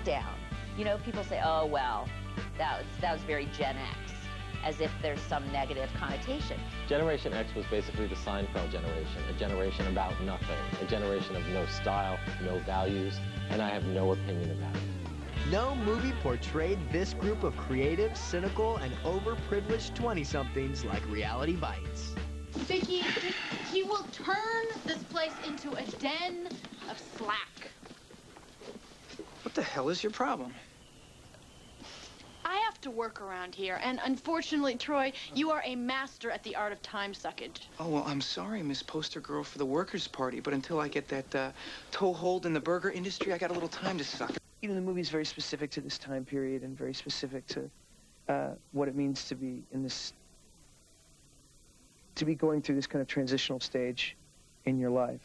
down. You know, people say, oh, well, that was very Gen X, as if there's some negative connotation. Generation X was basically the Seinfeld generation, a generation about nothing, a generation of no style, no values, and I have no opinion about it. No movie portrayed this group of creative, cynical, and overprivileged 20-somethings like Reality Bites. Vicky, he will turn this place into a den of slack. What the hell is your problem? I have to work around here, and unfortunately, Troy, you are a master at the art of time suckage. Oh, well, I'm sorry, Miss Poster Girl, for the workers' party, but until I get that toehold in the burger industry, I got a little time to suck. You know, the movie's very specific to this time period and very specific to what it means to be in this, to be going through this kind of transitional stage in your life.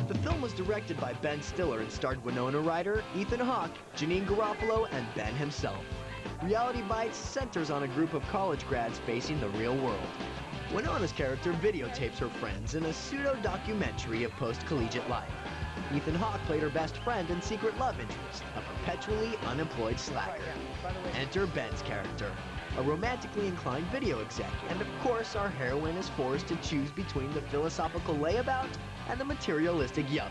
The film was directed by Ben Stiller and starred Winona Ryder, Ethan Hawke, Janeane Garofalo, and Ben himself. Reality Bites centers on a group of college grads facing the real world. Winona's character videotapes her friends in a pseudo-documentary of post-collegiate life. Ethan Hawke played her best friend and secret love interest, a perpetually unemployed slacker. Enter Ben's character, a romantically inclined video exec, and of course our heroine is forced to choose between the philosophical layabout and the materialistic yuppie.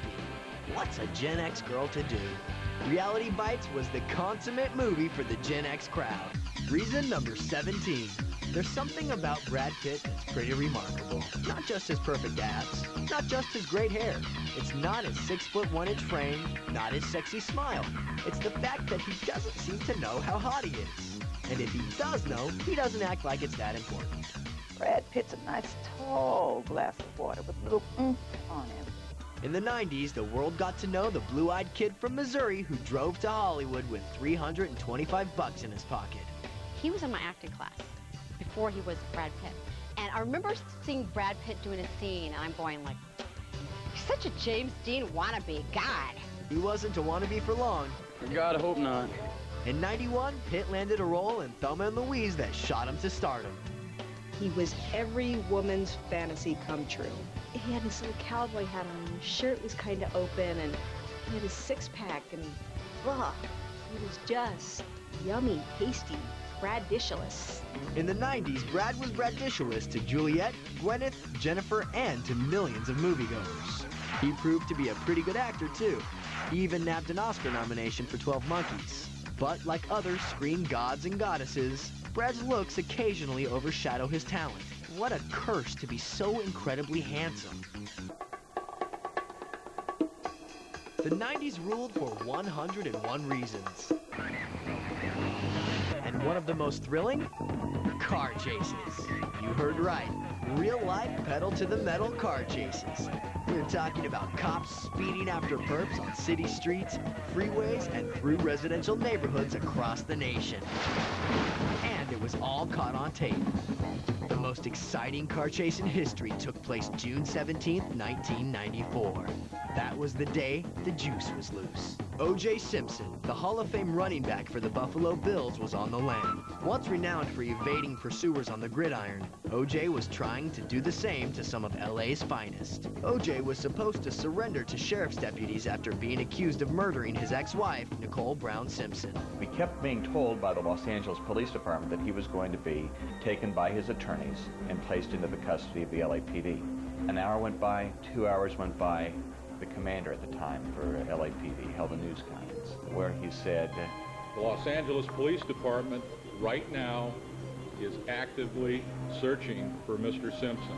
What's a Gen X girl to do? Reality Bites was the consummate movie for the Gen X crowd. Reason number 17. There's something about Brad Pitt that's pretty remarkable. Not just his perfect abs, not just his great hair. It's not his 6'1" frame, not his sexy smile. It's the fact that he doesn't seem to know how hot he is. And if he does know, he doesn't act like it's that important. Brad Pitt's a nice tall glass of water with a little oomph on him. In the 90s, the world got to know the blue-eyed kid from Missouri who drove to Hollywood with $325 in his pocket. He was in my acting class before he was Brad Pitt. And I remember seeing Brad Pitt doing a scene, and I'm going like, he's such a James Dean wannabe, God. He wasn't a wannabe for long. God, hope not. In 91, Pitt landed a role in Thelma and Louise that shot him to stardom. He was every woman's fantasy come true. He had this little cowboy hat on, and his shirt was kind of open, and he had his six-pack, and ugh, he was just yummy, tasty, Brad-dishilous. In the 90s, Brad was Brad-dishilous to Juliet, Gwyneth, Jennifer, and to millions of moviegoers. He proved to be a pretty good actor, too. He even nabbed an Oscar nomination for 12 Monkeys. But like other screen gods and goddesses, Brad's looks occasionally overshadow his talent. What a curse to be so incredibly handsome. The 90s ruled for 101 reasons. And one of the most thrilling? Car chases. You heard right. Real-life pedal-to-the-metal car chases. We're talking about cops speeding after perps on city streets, freeways, and through residential neighborhoods across the nation. And it was all caught on tape. The most exciting car chase in history took place June 17th, 1994. That was the day the juice was loose. O.J. Simpson, the Hall of Fame running back for the Buffalo Bills, was on the lam. Once renowned for evading pursuers on the gridiron, O.J. was trying to do the same to some of L.A.'s finest. O.J. was supposed to surrender to sheriff's deputies after being accused of murdering his ex-wife, Nicole Brown Simpson. We kept being told by the Los Angeles Police Department that he was going to be taken by his attorneys and placed into the custody of the LAPD. An hour went by, 2 hours went by. The commander at the time for LAPD held a news conference where he said, the Los Angeles Police Department right now is actively searching for Mr. Simpson.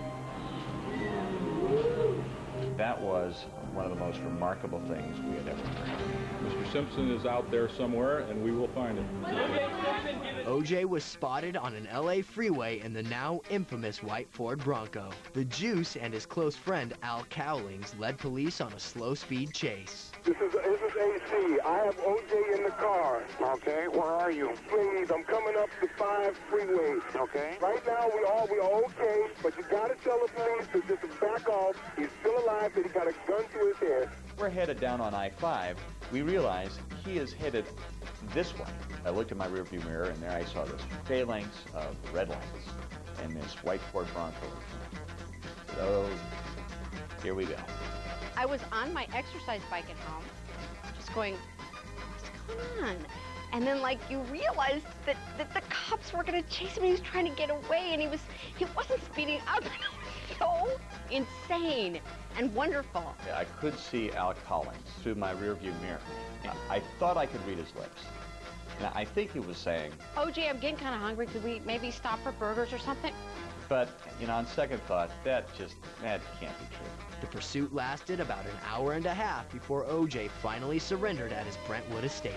That was one of the most remarkable things we had ever heard. Mr. Simpson is out there somewhere, and we will find him. O.J. was spotted on an L.A. freeway in the now infamous white Ford Bronco. The Juice and his close friend Al Cowlings led police on a slow-speed chase. This is AC. I have O.J. in the car. Okay, where are you? Please, I'm coming up the 5 freeway. Okay. Right now, we are okay, but you gotta tell the police to just back off. He's still alive, but he got a gun to his head. We're headed down on I-5. We realize he is headed this way. I looked in my rearview mirror, and there I saw this phalanx of red lights and this white Ford Bronco. So, here we go. I was on my exercise bike at home, just going on? And then, like, you realize that the cops were going to chase him. He was trying to get away, and he wasn't speeding up. It was so insane and wonderful. I could see Al Collins through my rearview mirror. I thought I could read his lips. Now, I think he was saying, OJ, I'm getting kind of hungry. Could we maybe stop for burgers or something? but, on second thought, that can't be true. The pursuit lasted about an hour and a half before OJ finally surrendered at his Brentwood estate.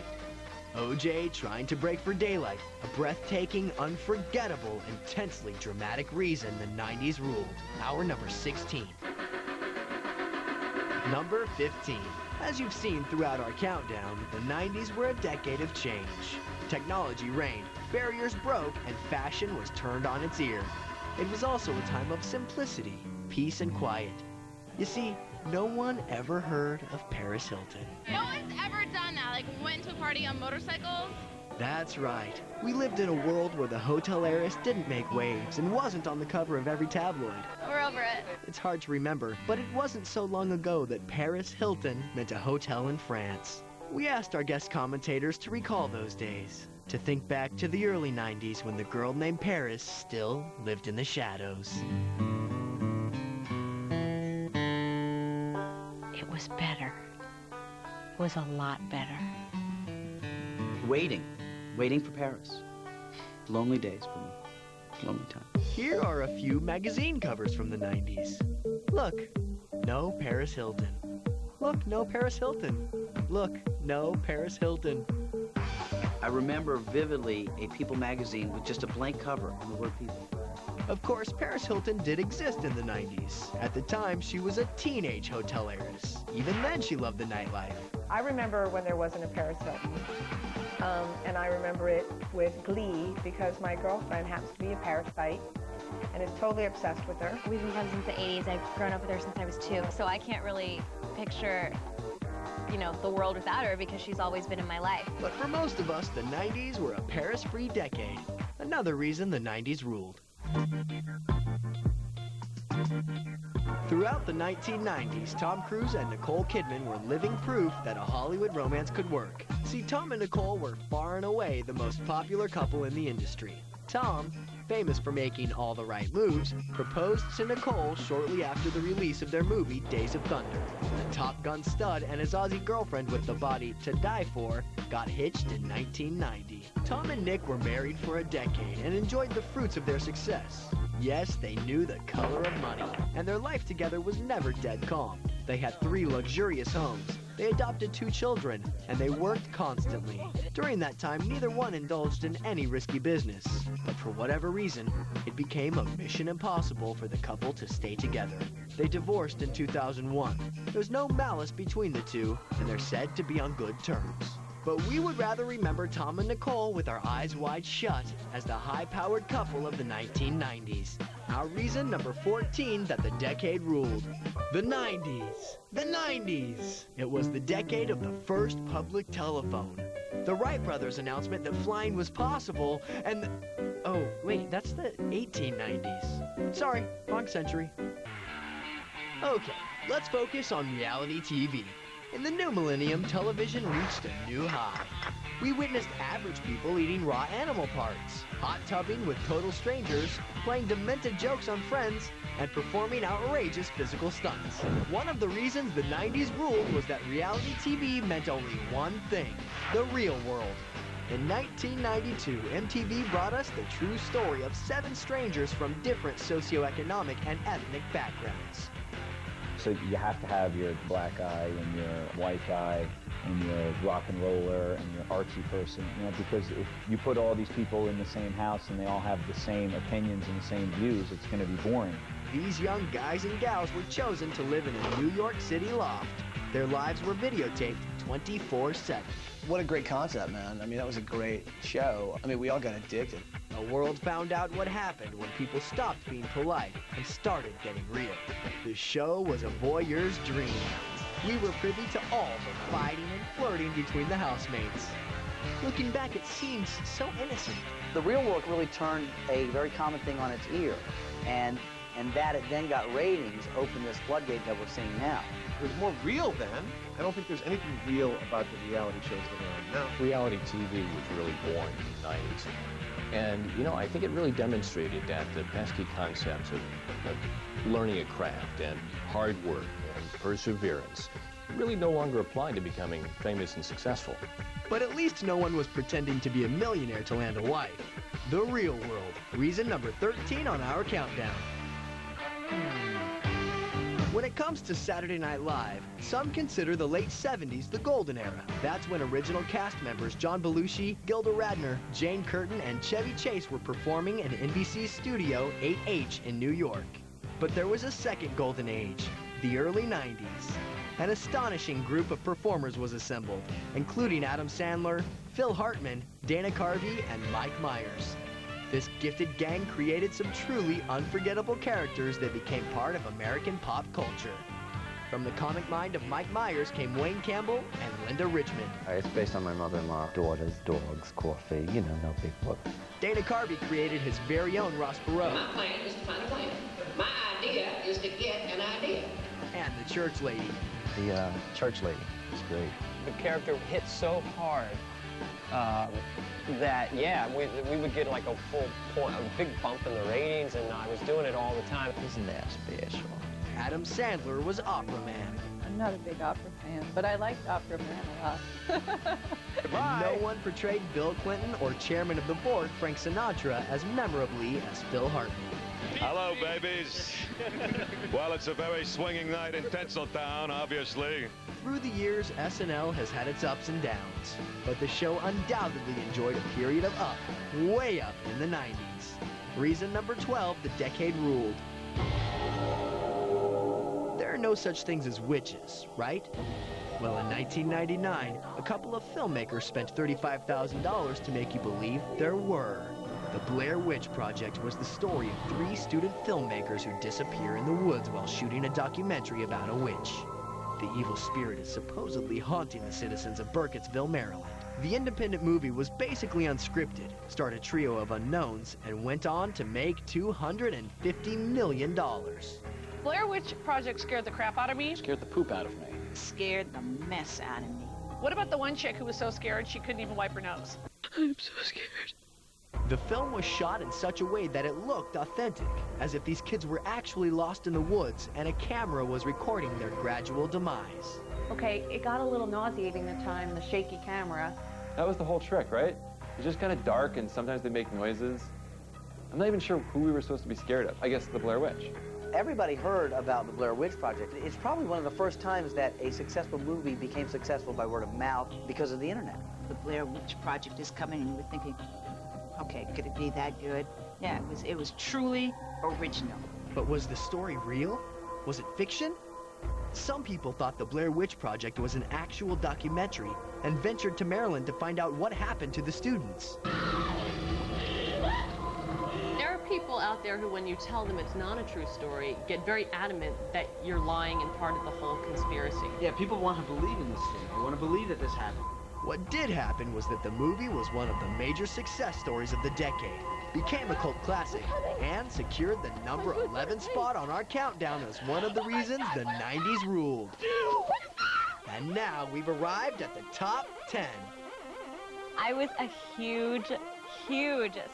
OJ trying to break for daylight, a breathtaking, unforgettable, intensely dramatic reason the 90s ruled. Hour number 16. Number 15. As you've seen throughout our countdown, the 90s were a decade of change. Technology reigned, barriers broke, and fashion was turned on its ear. It was also a time of simplicity, peace, and quiet. You see, no one ever heard of Paris Hilton. No one's ever done that, like went to a party on motorcycles. That's right. We lived in a world where the hotel heiress didn't make waves and wasn't on the cover of every tabloid. We're over it. It's hard to remember, but it wasn't so long ago that Paris Hilton meant a hotel in France. We asked our guest commentators to recall those days, to think back to the early 90s when the girl named Paris still lived in the shadows. It was better. It was a lot better. Waiting for Paris. Lonely days for me. Lonely time. Here are a few magazine covers from the 90s. Look, no Paris Hilton. Look, no Paris Hilton. Look, no Paris Hilton. I remember vividly a People magazine with just a blank cover and the word People. Of course, Paris Hilton did exist in the 90s. At the time, she was a teenage hotel heiress. Even then, she loved the nightlife. I remember when there wasn't a Paris Hilton. And I remember it with glee because my girlfriend happens to be a parasite and is totally obsessed with her. We've been friends since the 80s. I've grown up with her since I was 2. So I can't really picture, the world without her because she's always been in my life. But for most of us, the 90s were a Paris-free decade. Another reason the 90s ruled. Throughout the 1990s, Tom Cruise and Nicole Kidman were living proof that a Hollywood romance could work. See, Tom and Nicole were far and away the most popular couple in the industry. Tom, famous for making all the right moves, proposed to Nicole shortly after the release of their movie Days of Thunder. The Top Gun stud and his Aussie girlfriend with the body to die for got hitched in 1990. Tom and Nick were married for a decade and enjoyed the fruits of their success. Yes, they knew the color of money, and their life together was never dead calm. They had 3 luxurious homes, they adopted 2 children, and they worked constantly. During that time, neither one indulged in any risky business, but for whatever reason, it became a mission impossible for the couple to stay together. They divorced in 2001. There's no malice between the two, and they're said to be on good terms. But we would rather remember Tom and Nicole with our eyes wide shut as the high-powered couple of the 1990s. Our reason number 14 that the decade ruled. The 90s. The 90s. It was the decade of the first public telephone. The Wright brothers' announcement that flying was possible, and oh, wait, that's the 1890s. Sorry, wrong century. Okay, let's focus on reality TV. In the new millennium, television reached a new high. We witnessed average people eating raw animal parts, hot tubbing with total strangers, playing demented jokes on friends, and performing outrageous physical stunts. One of the reasons the 90s ruled was that reality TV meant only one thing, the real world. In 1992, MTV brought us the true story of 7 strangers from different socioeconomic and ethnic backgrounds. So you have to have your black guy and your white guy and your rock and roller and your artsy person, because if you put all these people in the same house and they all have the same opinions and the same views, it's going to be boring. These young guys and gals were chosen to live in a New York City loft. Their lives were videotaped 24/7. What a great concept, man. I mean, that was a great show. I mean, we all got addicted. The world found out what happened when people stopped being polite and started getting real. The show was a voyeur's dream. We were privy to all the fighting and flirting between the housemates. Looking back, it seems so innocent. The real world really turned a very common thing on its ear. And And that it then got ratings opened this floodgate that we're seeing now. It was more real then. I don't think there's anything real about the reality shows that are on now. Reality TV was really born in the 90s. And, you know, I think it really demonstrated that the pesky concepts of learning a craft and hard work and perseverance really no longer apply to becoming famous and successful. But at least no one was pretending to be a millionaire to land a wife. The Real World, reason number 13 on our countdown. When it comes to Saturday Night Live, some consider the late 70s the golden era. That's when original cast members John Belushi, Gilda Radner, Jane Curtin, and Chevy Chase were performing in NBC's Studio 8H in New York. But there was a second golden age, the early 90s. An astonishing group of performers was assembled, including Adam Sandler, Phil Hartman, Dana Carvey, and Mike Myers. This gifted gang created some truly unforgettable characters that became part of American pop culture. From the comic mind of Mike Myers came Wayne Campbell and Linda Richmond. It's based on my mother-in-law, daughters, dogs, coffee, you know, no big book. Dana Carvey created his very own Ross Perot. My plan is to find a plan. My idea is to get an idea. And the church lady. The church lady is great. The character hit so hard that, yeah, we would get like a full point, a big bump in the ratings, and I was doing it all the time. Isn't that special? Adam Sandler was Opera Man. I'm not a big opera fan, but I liked Opera Man a lot. No one portrayed Bill Clinton or chairman of the board, Frank Sinatra, as memorably as Phil Hartman. Hello, babies. Well, it's a very swinging night in Tinseltown, obviously. Through the years, SNL has had its ups and downs, but the show undoubtedly enjoyed a period of up, way up in the 90s. Reason number 12, the decade ruled. There are no such things as witches, right? Well, in 1999, a couple of filmmakers spent $35,000 to make you believe there were. The Blair Witch Project was the story of 3 student filmmakers who disappear in the woods while shooting a documentary about a witch. The evil spirit is supposedly haunting the citizens of Burkittsville, Maryland. The independent movie was basically unscripted, starred a trio of unknowns, and went on to make $250 million. Blair Witch Project scared the crap out of me. Scared the poop out of me. Scared the mess out of me. What about the one chick who was so scared she couldn't even wipe her nose? I'm so scared. The film was shot in such a way that it looked authentic, as if these kids were actually lost in the woods and a camera was recording their gradual demise. Okay, it got a little nauseating the time, the shaky camera. That was the whole trick, right? It's just kind of dark and sometimes they make noises. I'm not even sure who we were supposed to be scared of. I guess the Blair Witch. Everybody heard about the Blair Witch Project. It's probably one of the first times that a successful movie became successful by word of mouth because of the internet. The Blair Witch Project is coming, and we're thinking, okay, could it be that good? Yeah, it was truly original. But was the story real? Was it fiction? Some people thought the Blair Witch Project was an actual documentary and ventured to Maryland to find out what happened to the students. There are people out there who, when you tell them it's not a true story, get very adamant that you're lying and part of the whole conspiracy. Yeah, people want to believe in this thing. They want to believe that this happened. What did happen was that the movie was one of the major success stories of the decade, became a cult classic, and secured the number 11 spot on our countdown as one of the reasons the 90s ruled. And now we've arrived at the top 10. I was a huge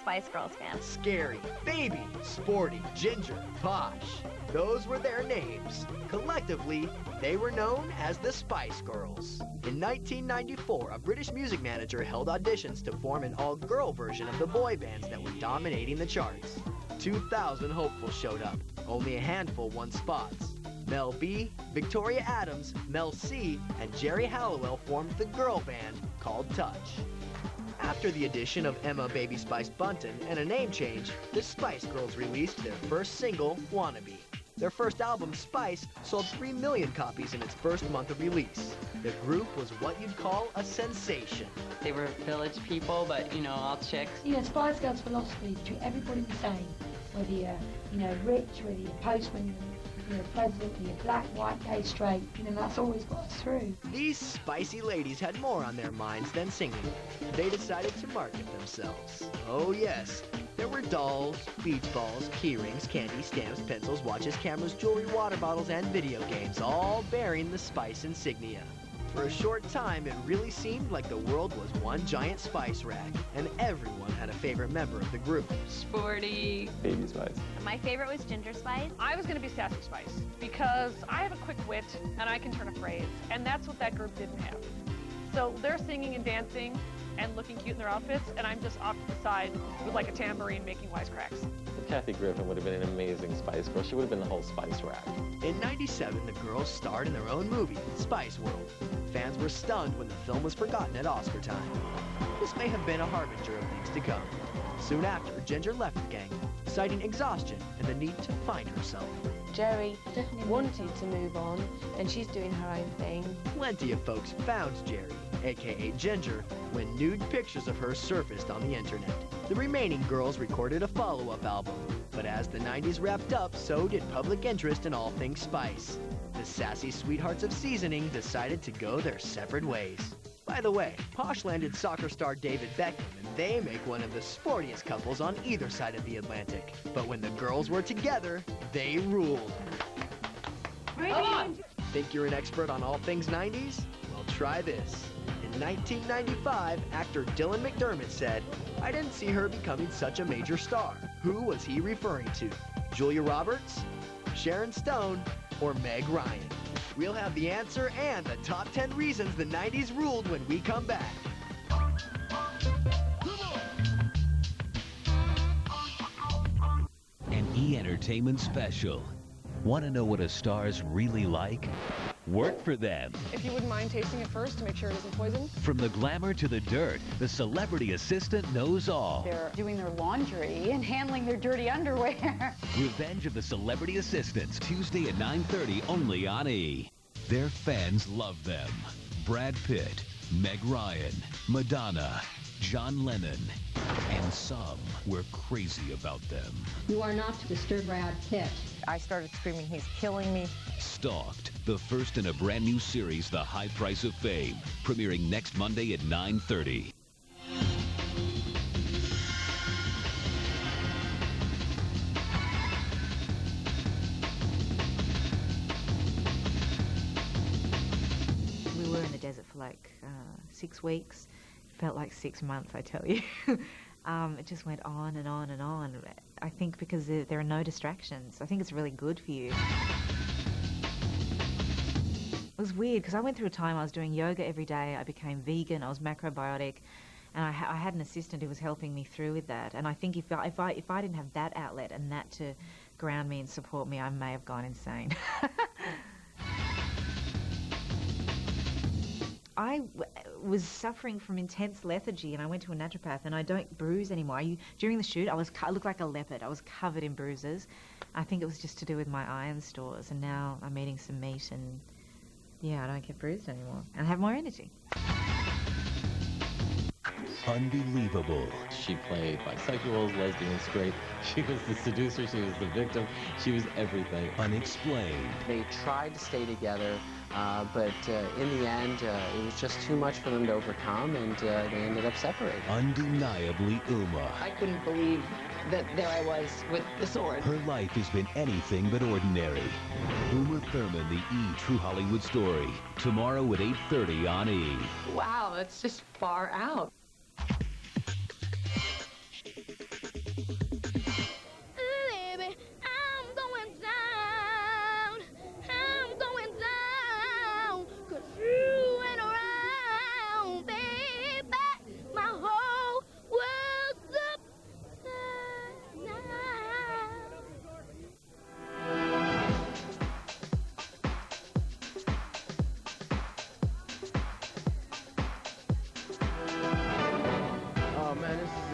Spice Girls fan. Scary, baby, sporty, ginger, posh. Those were their names. Collectively, they were known as the Spice Girls. In 1994, a British music manager held auditions to form an all-girl version of the boy bands that were dominating the charts. 2,000 hopefuls showed up. Only a handful won spots. Mel B, Victoria Adams, Mel C, and Jerry Halliwell formed the girl band called Touch. After the addition of Emma Baby Spice Bunton and a name change, the Spice Girls released their first single, Wannabe. Their first album, Spice, sold 3 million copies in its first month of release. The group was what you'd call a sensation. They were village people, but, you know, all chicks. You know, Spice Girls' philosophy is to treat everybody the same. Whether you're, you know, rich, whether you're postman, you're president, you're black, white, gay, straight. You know, that's always got us through. These spicy ladies had more on their minds than singing. They decided to market themselves. Oh yes, There were dolls, beach balls, key rings, candy, stamps, pencils, watches, cameras, jewelry, water bottles, and video games, all bearing the Spice insignia. For a short time, it really seemed like the world was one giant spice rack, and everyone had a favorite member of the group. Sporty. Baby Spice. My favorite was Ginger Spice. I was going to be Sassy Spice because I have a quick wit and I can turn a phrase, and that's what that group didn't have. So they're singing and dancing and looking cute in their outfits, and I'm just off to the side with like a tambourine making wisecracks. Kathy Griffin would have been an amazing Spice Girl. She would have been the whole Spice Rack. In '97, the girls starred in their own movie, Spice World. Fans were stunned when the film was forgotten at Oscar time. This may have been a harbinger of things to come. Soon after, Ginger left the gang, citing exhaustion and the need to find herself. Jerry wanted to move on, and she's doing her own thing. Plenty of folks found Jerry, aka Ginger, when nude pictures of her surfaced on the internet. The remaining girls recorded a follow-up album, but as the 90s wrapped up, so did public interest in all things Spice. The sassy sweethearts of seasoning decided to go their separate ways. By the way, Posh landed soccer star David Beckham, and they make one of the sportiest couples on either side of the Atlantic. But when the girls were together, they ruled. Come on! Think you're an expert on all things 90s? Well, try this. In 1995, actor Dylan McDermott said, "I didn't see her becoming such a major star." Who was he referring to? Julia Roberts, Sharon Stone, or Meg Ryan? We'll have the answer and the top 10 reasons the 90s ruled when we come back. An E! Entertainment special. Want to know what a star's really like? Work for them. If you wouldn't mind tasting it first to make sure it isn't poison. From the glamour to the dirt, the celebrity assistant knows all. They're doing their laundry and handling their dirty underwear. Revenge of the Celebrity Assistants, Tuesday at 9:30 only on E! Their fans love them. Brad Pitt, Meg Ryan, Madonna, John Lennon, and some were crazy about them. You are not to disturb Brad Pitt. I started screaming, "He's killing me." Stalked, the first in a brand new series, The High Price of Fame, premiering next Monday at 9:30. We were in the desert for like 6 weeks. Felt like 6 months, I tell you. It just went on and on and on. I think because there are no distractions. I think it's really good for you. It was weird because I went through a time I was doing yoga every day. I became vegan. I was macrobiotic, and I had an assistant who was helping me through with that. And I think if I didn't have that outlet and that to ground me and support me, I may have gone insane. I was suffering from intense lethargy, and I went to a naturopath, and I don't bruise anymore. During the shoot, I looked like a leopard. I was covered in bruises. I think it was just to do with my iron stores, and now I'm eating some meat, and yeah, I don't get bruised anymore, and I have more energy. Unbelievable. She played bisexuals, lesbians, straight. She was the seducer, she was the victim, she was everything. Unexplained. They tried to stay together, but in the end, it was just too much for them to overcome, and they ended up separating. Undeniably Uma. I couldn't believe that there I was with the sword. Her life has been anything but ordinary. Uma Thurman, the E! True Hollywood Story. Tomorrow at 8:30 on E! Wow, that's just far out.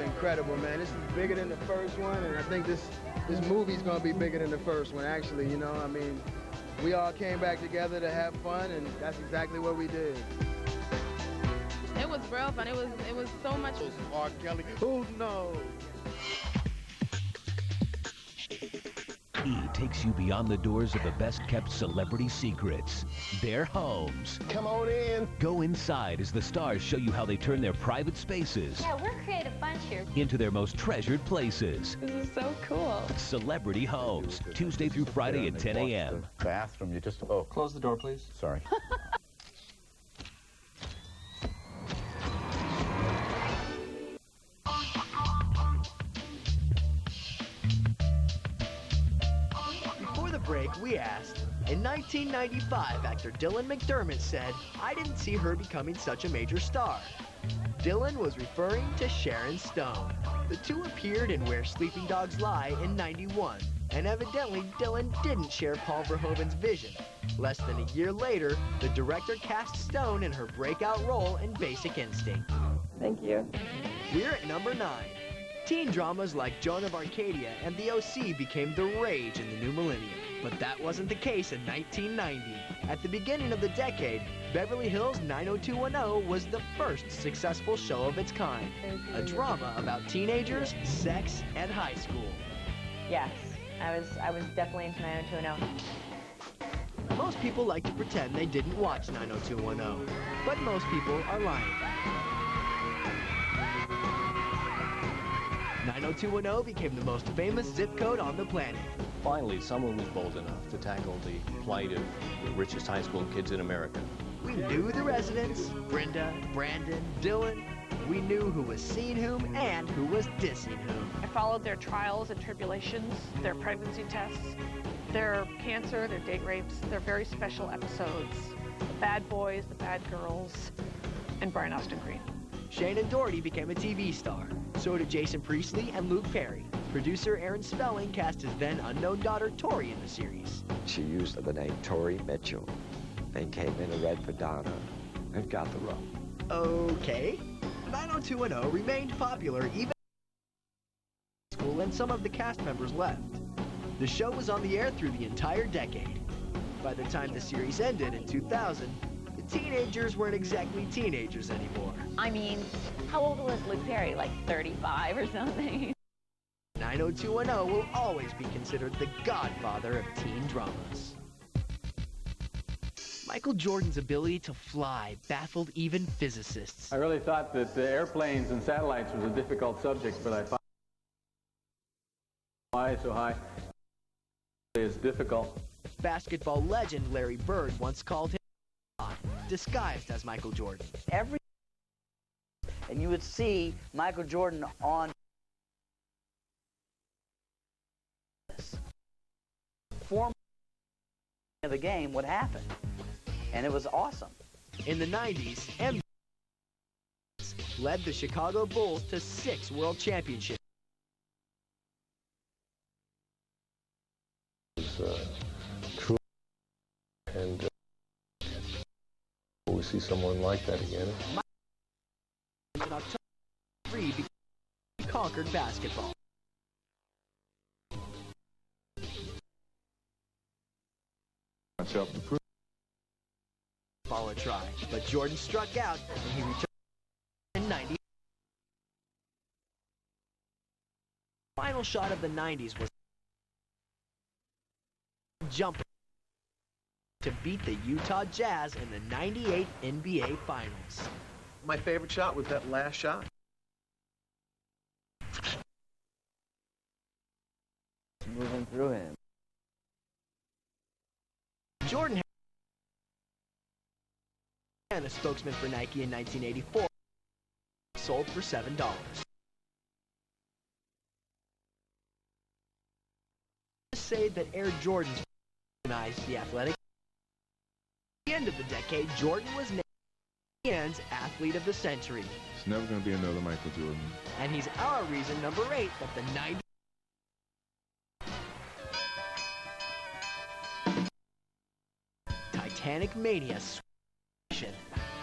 Incredible, man. This is bigger than the first one, and I think this movie's gonna be bigger than the first one, actually. You know, I mean, we all came back together to have fun, and that's exactly what we did. It was real fun. It was so much. R. Kelly, who knows? E takes you beyond the doors of the best-kept celebrity secrets, their homes. Come on in. Go inside as the stars show you how they turn their private spaces Yeah, we're a creative bunch here. into their most treasured places. This is so cool. Celebrity Homes, Tuesday through Friday at 10 a.m. Bathroom, you just... Close the door, please. Sorry. Before the break, we asked, in 1995, actor Dylan McDermott said, "I didn't see her becoming such a major star." Dylan was referring to Sharon Stone. The two appeared in Where Sleeping Dogs Lie in '91, and evidently Dylan didn't share Paul Verhoeven's vision. Less than a year later, the director cast Stone in her breakout role in Basic Instinct. Thank you. We're at number 9. Teen dramas like Joan of Arcadia and The O.C. became the rage in the new millennium. But that wasn't the case in 1990. At the beginning of the decade, Beverly Hills 90210 was the first successful show of its kind. A drama about teenagers, sex, and high school. Yes, I was definitely into 90210. Most people like to pretend they didn't watch 90210, but most people are lying. 90210 became the most famous zip code on the planet. Finally, someone was bold enough to tackle the plight of the richest high school kids in America. We knew the residents, Brenda, Brandon, Dylan. We knew who was seeing whom and who was dissing whom. I followed their trials and tribulations, their pregnancy tests, their cancer, their date rapes, their very special episodes. The bad boys, the bad girls, and Brian Austin Green. Shannon Doherty became a TV star. So did Jason Priestley and Luke Perry. Producer Aaron Spelling cast his then unknown daughter Tori in the series. She used the name Tori Mitchell, then came in and read for Donna and got the role. Okay. 90210 remained popular even in school, and some of the cast members left. The show was on the air through the entire decade. By the time the series ended in 2000, the teenagers weren't exactly teenagers anymore. I mean, how old was Luke Perry? Like 35 or something? 90210 will always be considered the godfather of teen dramas. Michael Jordan's ability to fly baffled even physicists. I really thought that the airplanes and satellites was a difficult subject, but I found fly so high is difficult. Basketball legend Larry Bird once called him God, disguised as Michael Jordan. And you would see Michael Jordan on form of the game would happen. And it was awesome. In the 90s, M led the Chicago Bulls to 6 world championships. True, and we see someone like that again. In October 3, conquered basketball. Myself to prove. Ball a try, but Jordan struck out and he returned in 90. Final shot of the 90s was jumping to beat the Utah Jazz in the '98 NBA Finals. My favorite shot was that last shot. Moving through him. Jordan and a spokesman for Nike in 1984, sold for $7. Say that Air Jordans recognized the athletic. At the end of the decade, Jordan was named ESPN's Athlete of the Century. It's never going to be another Michael Jordan. And he's our reason, number 8, that the 90s Titanic Mania.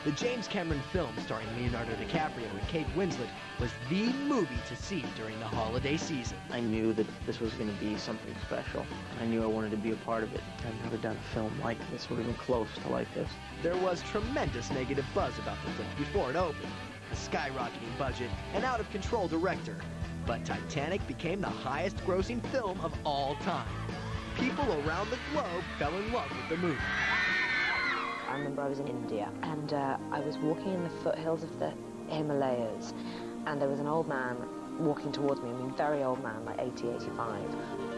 The James Cameron film starring Leonardo DiCaprio and Kate Winslet was the movie to see during the holiday season. I knew that this was going to be something special. I knew I wanted to be a part of it. I've never done a film like this, or even close to like this. There was tremendous negative buzz about the film before it opened. A skyrocketing budget, an out-of-control director. But Titanic became the highest-grossing film of all time. people around the globe fell in love with the movie. I remember I was in India, and I was walking in the foothills of the Himalayas, and there was an old man walking towards me, I mean, very old man, like 80, 85,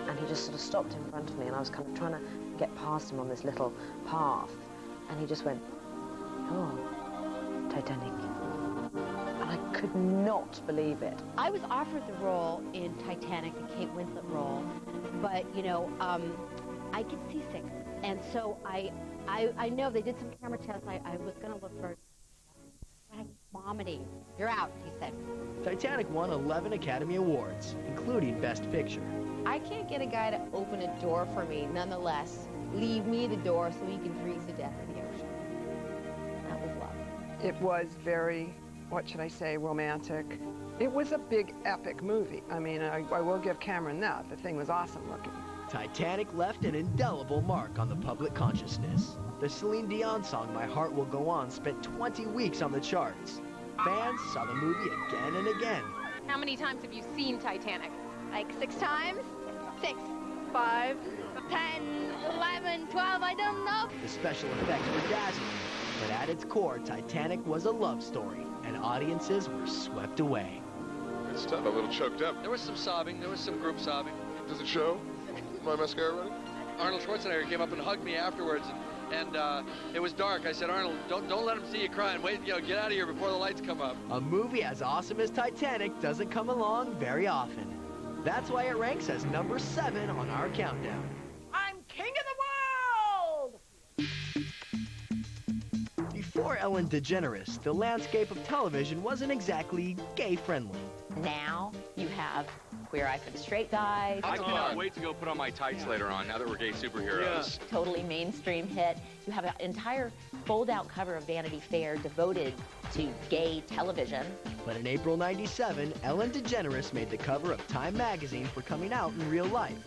and he just sort of stopped in front of me, and I was kind of trying to get past him on this little path, and he just went, "Oh, Titanic." And I could not believe it. I was offered the role in Titanic, the Kate Winslet role, but, you know, I get seasick, and so I know they did some camera tests. I was going to look for vomiting. "You're out," he said. Titanic won 11 Academy Awards, including Best Picture. I can't get a guy to open a door for me, nonetheless, leave me the door so he can freeze to death in the ocean. That was love. It was very, what should I say, romantic. It was a big, epic movie. I mean, I will give Cameron that. The thing was awesome looking. Titanic left an indelible mark on the public consciousness. The Celine Dion song My Heart Will Go On spent 20 weeks on the charts. Fans saw the movie again and again. How many times have you seen Titanic? Like 6 times? 6. 5. 10, 11, 12, I don't know. The special effects were dazzling, but at its core, Titanic was a love story, and audiences were swept away. It's tough, I'm a little choked up. There was some sobbing, there was some group sobbing. Does it show? My mascara ready? Arnold Schwarzenegger came up and hugged me afterwards, and it was dark. I said, "Arnold, don't let him see you crying. Wait, you know, get out of here before the lights come up." A movie as awesome as Titanic doesn't come along very often. That's why it ranks as number 7 on our countdown. I'm king of the world! Before Ellen DeGeneres, the landscape of television wasn't exactly gay-friendly. Now you have Queer Eye for the Straight Guy. I cannot wait to go put on my tights later on, now that we're gay superheroes. Totally mainstream hit. You have an entire fold-out cover of Vanity Fair devoted to gay television. But in April '97, Ellen DeGeneres made the cover of Time magazine for coming out in real life.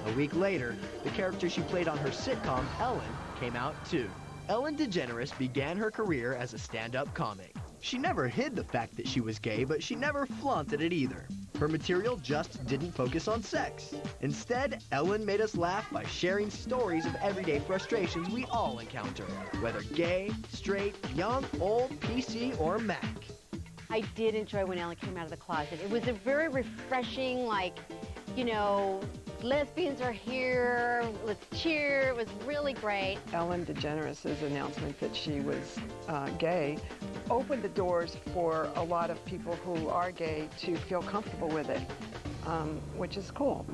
A week later, the character she played on her sitcom, Ellen, came out too. Ellen DeGeneres began her career as a stand-up comic. She never hid the fact that she was gay, but she never flaunted it either. Her material just didn't focus on sex. Instead, Ellen made us laugh by sharing stories of everyday frustrations we all encounter, whether gay, straight, young, old, PC, or Mac. I did enjoy when Ellen came out of the closet. It was a very refreshing, like, you know, lesbians are here, let's cheer. It was really great. Ellen DeGeneres' announcement that she was gay opened the doors for a lot of people who are gay to feel comfortable with it, which is cool.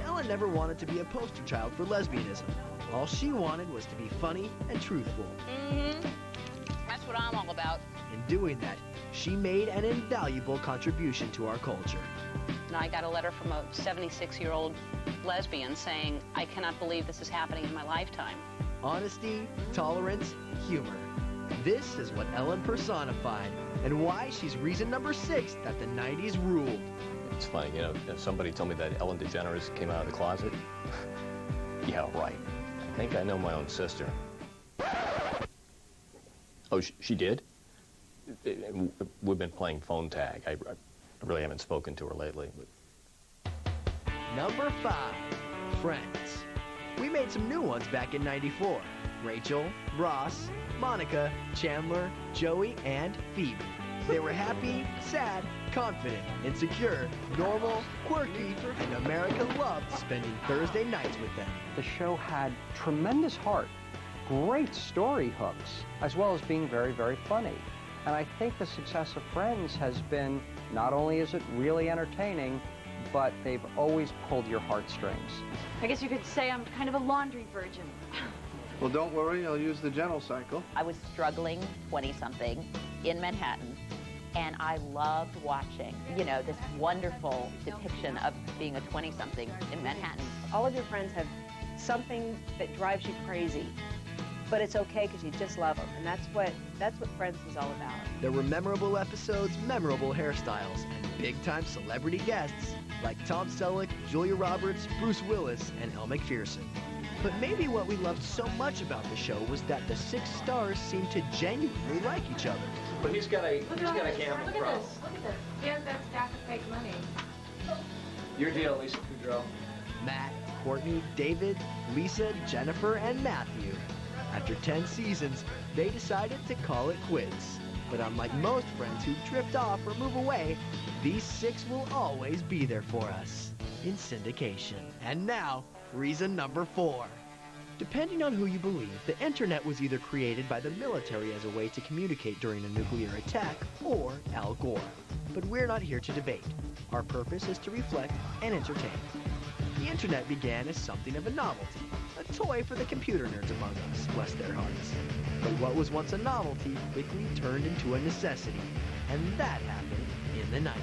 Ellen never wanted to be a poster child for lesbianism. All she wanted was to be funny and truthful. That's what I'm all about. In doing that, she made an invaluable contribution to our culture. And I got a letter from a 76-year-old lesbian saying, "I cannot believe this is happening in my lifetime." Honesty, tolerance, humor. This is what Ellen personified, and why she's reason number 6 that the 90s ruled. It's funny, you know, somebody told me that Ellen DeGeneres came out of the closet. Yeah, right. I think I know my own sister. Oh, she did? We've been playing phone tag. I really haven't spoken to her lately. But... Number 5, Friends. We made some new ones back in '94. Rachel, Ross, Monica, Chandler, Joey, and Phoebe. They were happy, sad, confident, insecure, normal, quirky, and America loved spending Thursday nights with them. The show had tremendous heart, great story hooks, as well as being very, very funny. And I think the success of Friends has been, not only is it really entertaining, but they've always pulled your heartstrings. I guess you could say I'm kind of a laundry virgin. Well, don't worry, I'll use the gentle cycle. I was struggling 20-something in Manhattan, and I loved watching, you know, this wonderful depiction of being a 20-something in Manhattan. All of your friends have something that drives you crazy, but it's okay because you just love them, and that's what Friends is all about. There were memorable episodes, memorable hairstyles, and big-time celebrity guests like Tom Selleck, Julia Roberts, Bruce Willis, and Elle Macpherson. But maybe what we loved so much about the show was that the 6 stars seemed to genuinely like each other. But he's got a gambling problem. Look at this. He has that stack of fake money. Your deal, Lisa Kudrow. Matt, Courtney, David, Lisa, Jennifer, and Matthew. After 10 seasons, they decided to call it quits. But unlike most friends who drift off or move away, these 6 will always be there for us in syndication. And now, reason number 4. Depending on who you believe, the internet was either created by the military as a way to communicate during a nuclear attack or Al Gore. But we're not here to debate. Our purpose is to reflect and entertain. The internet began as something of a novelty, a toy for the computer nerds among us, bless their hearts. But what was once a novelty quickly turned into a necessity, and that happened in the 90s.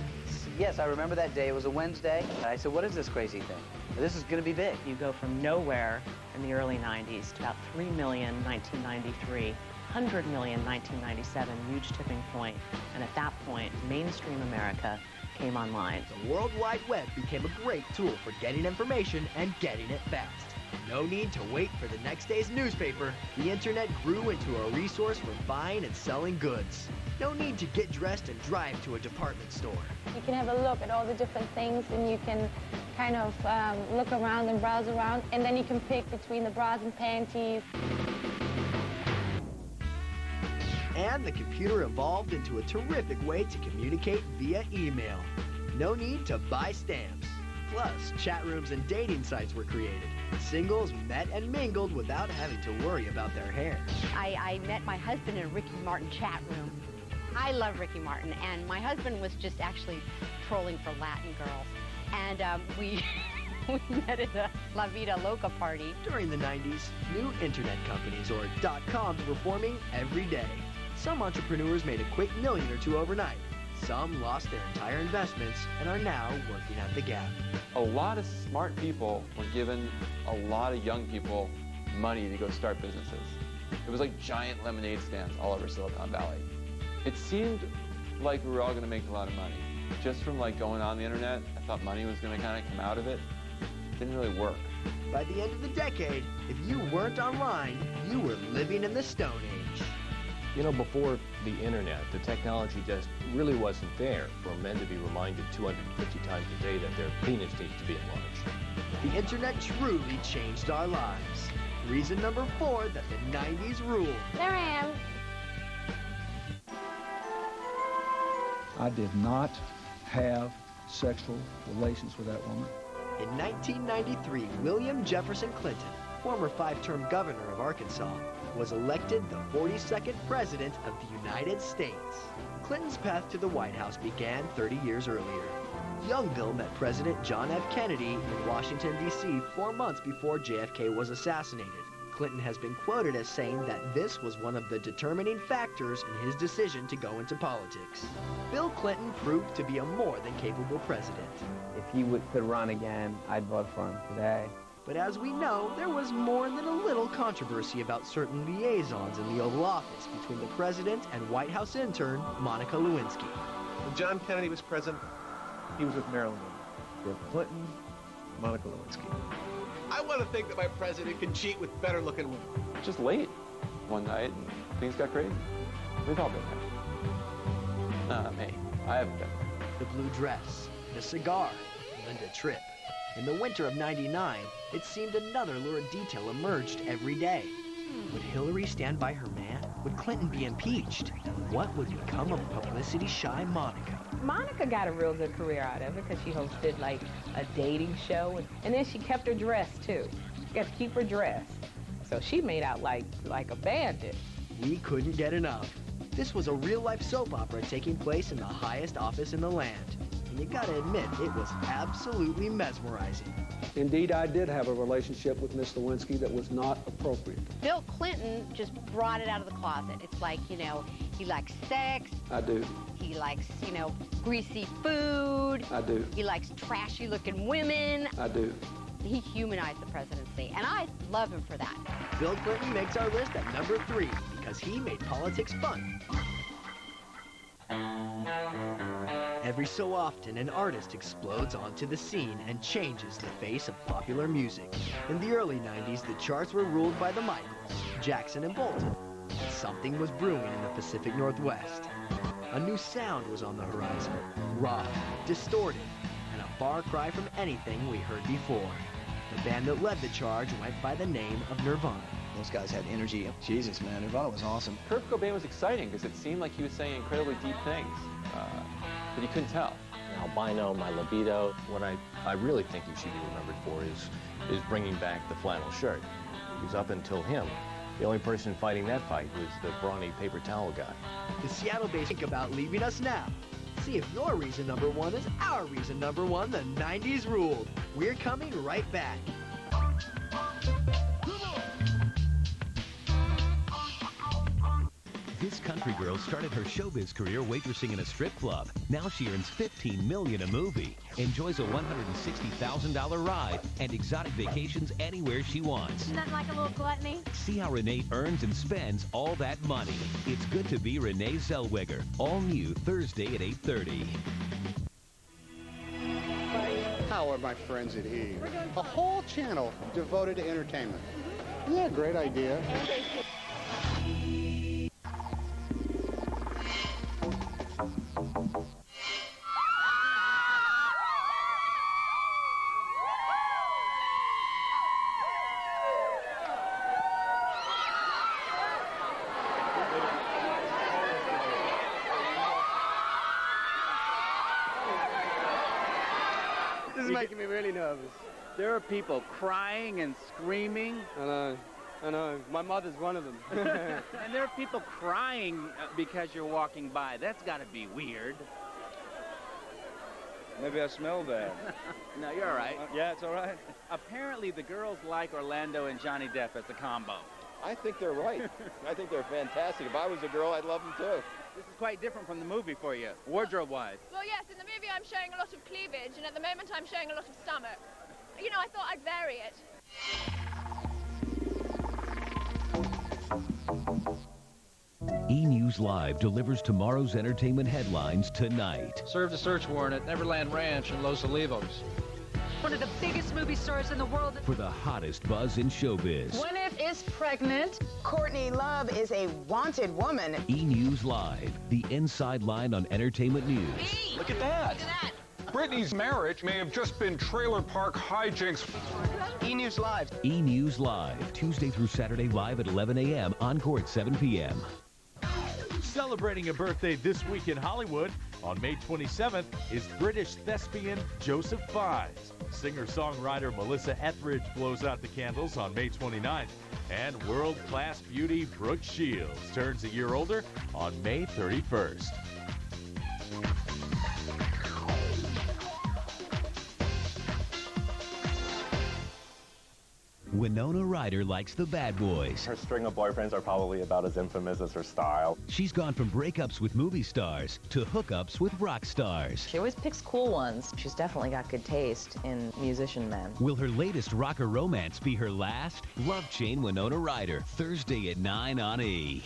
Yes, I remember that day. It was a Wednesday. I said, what is this crazy thing? This is going to be big. You go from nowhere in the early 90s to about 3 million in 1993, 100 million in 1997, huge tipping point. And at that point, mainstream America came online. The World Wide Web became a great tool for getting information and getting it fast. No need to wait for the next day's newspaper. The internet grew into a resource for buying and selling goods. No need to get dressed and drive to a department store. You can have a look at all the different things, and you can kind of look around and browse around, and then you can pick between the bras and panties. And the computer evolved into a terrific way to communicate via email. No need to buy stamps. Plus, chat rooms and dating sites were created. Singles met and mingled without having to worry about their hair. I met my husband in a Ricky Martin chat room. I love Ricky Martin, and my husband was just actually trolling for Latin girls. And we met at a La Vida Loca party. During the 90s, new internet companies, or .coms, were forming every day. Some entrepreneurs made a quick $1 million or $2 million overnight. Some lost their entire investments and are now working at the Gap. A lot of smart people were giving a lot of young people money to go start businesses. It was like giant lemonade stands all over Silicon Valley. It seemed like we were all going to make a lot of money. Just from like going on the internet, I thought money was going to kind of come out of it. It didn't really work. By the end of the decade, if you weren't online, you were living in the Stone Age. You know, before the internet, the technology just really wasn't there for men to be reminded 250 times a day that their penis needs to be enlarged. The internet truly changed our lives. Reason number 4 that the 90s ruled. There I am. I did not have sexual relations with that woman. In 1993, William Jefferson Clinton, former 5-term governor of Arkansas, was elected the 42nd President of the United States. Clinton's path to the White House began 30 years earlier. Young Bill met President John F. Kennedy in Washington, D.C. 4 months before JFK was assassinated. Clinton has been quoted as saying that this was one of the determining factors in his decision to go into politics. Bill Clinton proved to be a more than capable president. If he could run again, I'd vote for him today. But as we know, there was more than a little controversy about certain liaisons in the Oval Office between the president and White House intern, Monica Lewinsky. When John Kennedy was president, he was with Marilyn Monroe. Bill Clinton, Monica Lewinsky. I want to think that my president can cheat with better-looking women. Just late one night, and things got crazy. We've all been there. Me. I haven't been. The blue dress, the cigar, Linda Tripp. In the winter of '99, it seemed another lurid detail emerged every day. Would Hillary stand by her man? Would Clinton be impeached? What would become of publicity-shy Monica? Monica got a real good career out of it because she hosted like a dating show, and then she kept her dress too. She got to keep her dress. So she made out like a bandit. We couldn't get enough. This was a real-life soap opera taking place in the highest office in the land. And you gotta admit, it was absolutely mesmerizing. Indeed, I did have a relationship with Miss Lewinsky that was not appropriate. Bill Clinton just brought it out of the closet. It's like, you know, he likes sex. I do. He likes, you know, greasy food. I do. He likes trashy-looking women. I do. He humanized the presidency, and I love him for that. Bill Clinton makes our list at number 3 because he made politics fun. Every so often, an artist explodes onto the scene and changes the face of popular music. In the early 90s, the charts were ruled by the Michaels, Jackson and Bolton. Something was brewing in the Pacific Northwest. A new sound was on the horizon, raw, distorted, and a far cry from anything we heard before. The band that led the charge went by the name of Nirvana. Those guys had energy. Jesus, man, Nirvana was awesome. Kurt Cobain was exciting because it seemed like he was saying incredibly deep things, but you couldn't tell. Albino, My Libido. What I really think he should be remembered for is bringing back the flannel shirt. Because up until him, the only person fighting that fight was the brawny paper towel guy. The Seattle-based think about leaving us now. See if your reason number one is our reason number one. The 90s ruled. We're coming right back. This country girl started her showbiz career waitressing in a strip club. Now she earns $15 million a movie, enjoys a $160,000 ride, and exotic vacations anywhere she wants. Isn't that like a little gluttony? See how Renee earns and spends all that money. It's Good to Be Renee Zellweger. All new Thursday at 8:30. How are my friends at E? A whole channel devoted to entertainment. Yeah, great idea. This is making me really nervous. There are people crying and screaming. I know. My mother's one of them. And there are people crying because you're walking by. That's got to be weird. Maybe I smell bad. No, you're all right. Yeah, it's all right. Apparently, the girls like Orlando and Johnny Depp as a combo. I think they're right. I think they're fantastic. If I was a girl, I'd love them too. This is quite different from the movie for you, wardrobe-wise. Well, yes, in the movie I'm showing a lot of cleavage, and at the moment I'm showing a lot of stomach. You know, I thought I'd vary it. E! News Live delivers tomorrow's entertainment headlines tonight. Served a search warrant at Neverland Ranch in Los Olivos. One of the biggest movie stars in the world. For the hottest buzz in showbiz. Gwyneth is pregnant. Courtney Love is a wanted woman. E! News Live, the inside line on entertainment news. Look at that. Britney's marriage may have just been trailer park hijinks. E! News Live. E! News Live, Tuesday through Saturday live at 11 a.m., encore at 7 p.m. Celebrating a birthday this week in Hollywood, on May 27th is British thespian Joseph Fiennes. Singer-songwriter Melissa Etheridge blows out the candles on May 29th. And world-class beauty Brooke Shields turns a year older on May 31st. Winona Ryder likes the bad boys. Her string of boyfriends are probably about as infamous as her style. She's gone from breakups with movie stars to hookups with rock stars. She always picks cool ones. She's definitely got good taste in musician men. Will her latest rocker romance be her last? Love Chain Winona Ryder, Thursday at 9 on E!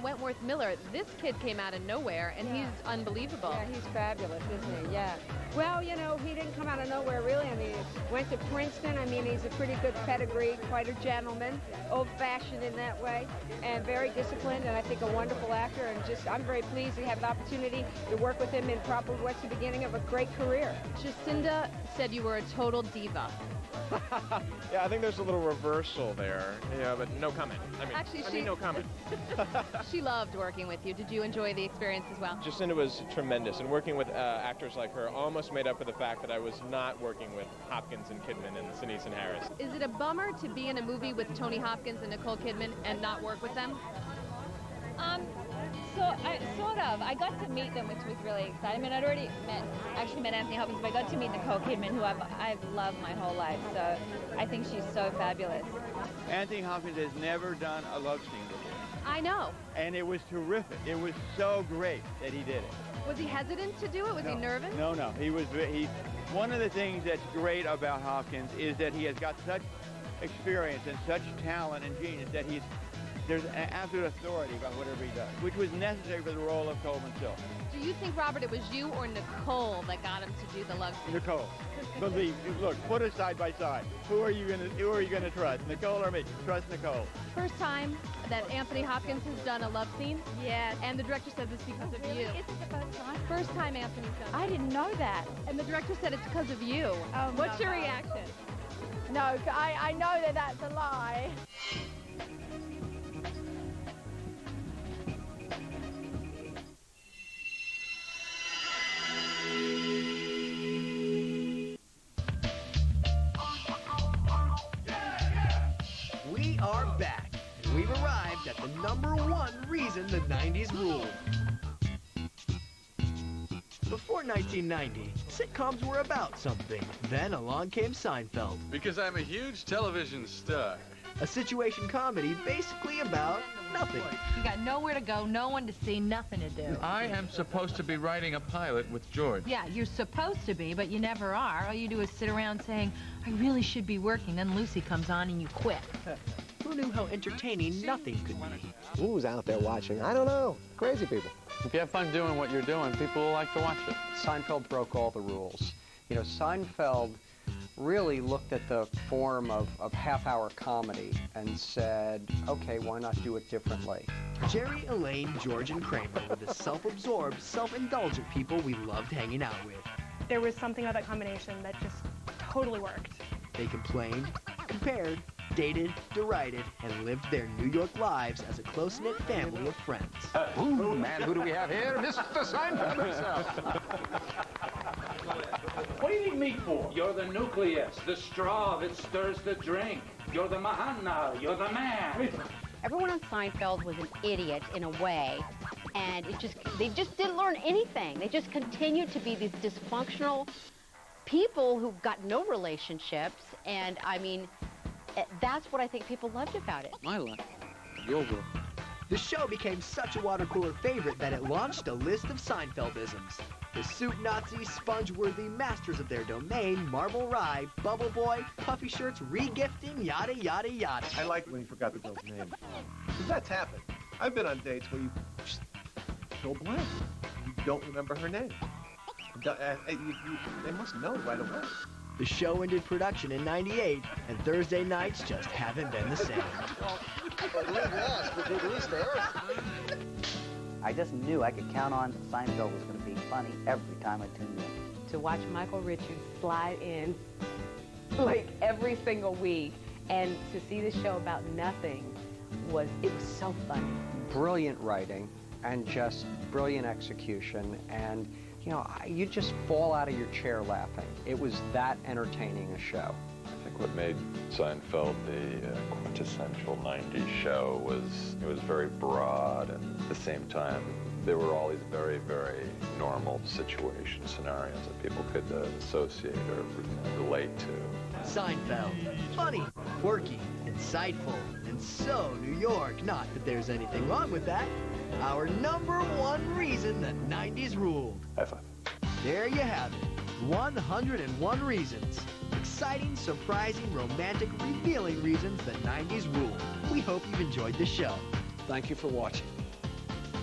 Wentworth Miller. This kid came out of nowhere, and he's unbelievable. Yeah, he's fabulous, isn't he? Yeah. Well, you know, he didn't come out of nowhere, really. I mean, he went to Princeton. I mean, he's a pretty good pedigree, quite a gentleman, old-fashioned in that way, and very disciplined, and I think a wonderful actor. And just, I'm very pleased to have the opportunity to work with him in probably what's the beginning of a great career. Jacinda said you were a total diva. Yeah, I think there's a little reversal there. Yeah, but no comment. I mean, no comment. She loved working with you. Did you enjoy the experience as well? Jacinda was tremendous, and working with actors like her almost made up for the fact that I was not working with Hopkins and Kidman and Sinise and Harris. Is it a bummer to be in a movie with Tony Hopkins and Nicole Kidman and not work with them? I got to meet them, which was really exciting. I mean, I'd already met Anthony Hopkins, but I got to meet Nicole Kidman, who I've loved my whole life. So I think she's so fabulous. Anthony Hopkins has never done a love scene before. I know. And it was terrific. It was so great that he did it. Was he hesitant to do it? Was he nervous? No. One of the things that's great about Hopkins is that he has got such experience and such talent and genius that he's there's an absolute authority about whatever he does, which was necessary for the role of Coleman Silk. Do you think, Robert, it was you or Nicole that got him to do the love scene? Nicole. Believe, look, put us side by side. Who are you gonna trust, Nicole or me? Trust Nicole. First time that Anthony Hopkins has done a love scene. Yes. And the director said this because of you. Is it the first time? First time Anthony's done it. I didn't know that. And the director said it's because of you. Oh, What's no, your no. reaction? No, I know that that's a lie. We are back, and we've arrived at the #1 reason the 90s ruled. Before 1990, sitcoms were about something. Then along came Seinfeld, Because I'm a huge television star. a situation comedy basically about nothing. You got nowhere to go, no one to see, nothing to do. I am supposed to be writing a pilot with George. Yeah, you're supposed to be, but you never are. All you do is sit around saying, I really should be working. Then Lucy comes on and you quit. Who knew how entertaining nothing could be? Who's out there watching? I don't know. Crazy people. If you have fun doing what you're doing, people will like to watch it. Seinfeld broke all the rules. You know, Seinfeld really looked at the form of half-hour comedy and said, okay, why not do it differently? Jerry, Elaine, George, and Kramer were the self-absorbed, self-indulgent people we loved hanging out with. There was something about that combination that just totally worked. They complained, compared, dated, derided, and lived their New York lives as a close-knit family of friends. Ooh, man, who do we have here? Mr. Seinfeld himself. What do you need me for? You're the nucleus, the straw that stirs the drink. You're the mahana, you're the man. Everyone on Seinfeld was an idiot in a way, and they just didn't learn anything. They just continued to be these dysfunctional people who got no relationships, and I mean, that's what I think people loved about it. My life, your world. The show became such a water cooler favorite that it launched a list of Seinfeldisms. The soup Nazi, sponge-worthy masters of their domain, Marble Rye, Bubble Boy, puffy shirts, re-gifting, yada, yada, yada. I like when you forgot the girl's name. Because that's happened. I've been on dates where you just go blank. You don't remember her name. They must know right away. The show ended production in '98, and Thursday nights just haven't been the same. I just knew I could count on Seinfeld was going to be funny every time I tuned in. To watch Michael Richards slide in like every single week and to see the show about nothing it was so funny. Brilliant writing and just brilliant execution, and you know, you just fall out of your chair laughing. It was that entertaining a show. I think what made Seinfeld the quintessential 90s show was it was very broad, and at the same time there were all these very, very normal situation scenarios that people could associate or relate to. Seinfeld. Funny, quirky, insightful, and so New York. Not that there's anything wrong with that. Our #1 reason the 90s ruled. High five. There you have it. 101 reasons. Exciting, surprising, romantic, revealing reasons the 90s ruled. We hope you've enjoyed the show. Thank you for watching,